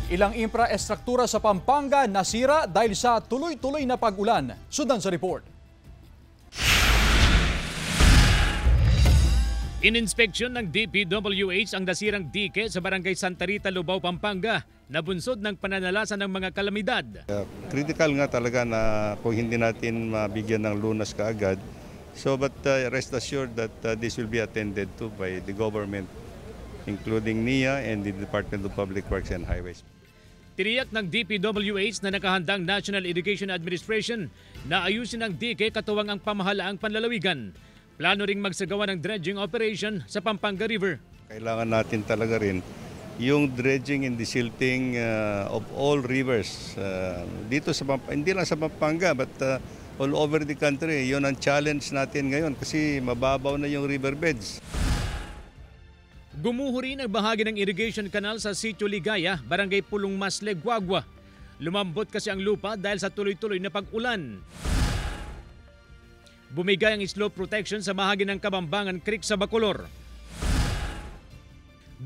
Ilang infraestruktura sa Pampanga nasira dahil sa tuloy-tuloy na pag-ulan. Sundan sa report. Ininspeksyon ng DPWH ang nasirang dike sa Barangay Santa Rita, Lubao, Pampanga na bunsod ng pananalasan ng mga kalamidad. Critical nga talaga na kung hindi natin mabigyan ng lunas kaagad. But rest assured that this will be attended to by the government, including NIA and the Department of Public Works and Highways. Tiniyak ng DPWH na nakahandang National Irrigation Administration na ayusin ang dike katuwang ang pamahalaang panlalawigan. Plano ring magsagawa ng dredging operation sa Pampanga River. Kailangan natin talaga rin yung dredging and desilting of all rivers. Dito sa hindi lang sa Pampanga but all over the country. Yun ang challenge natin ngayon kasi mababaw na yung riverbeds. Gumuho rin ang bahagi ng irrigation canal sa Sitio Ligaya, Barangay Pulong Masle, Guagua. Lumambot kasi ang lupa dahil sa tuloy-tuloy na pag-ulan. Bumigay ang slope protection sa bahagi ng Kabambangan Creek sa Bacolor.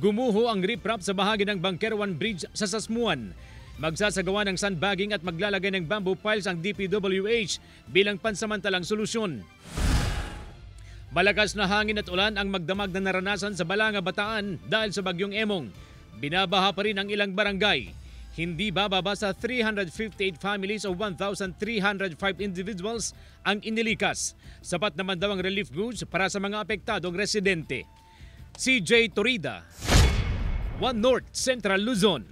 Gumuho ang riprap sa bahagi ng Bangkerwan Bridge sa Sasmuan. Magsasagawa ng sandbagging at maglalagay ng bamboo piles ang DPWH bilang pansamantalang solusyon. Malakas na hangin at ulan ang magdamag na naranasan sa Balanga, Bataan dahil sa bagyong Emong. Binabaha pa rin ang ilang barangay. Hindi bababa sa 358 families o 1,305 individuals ang inilikas. Sapat naman daw ang relief goods para sa mga apektadong residente. CJ Torida, One North Central Luzon.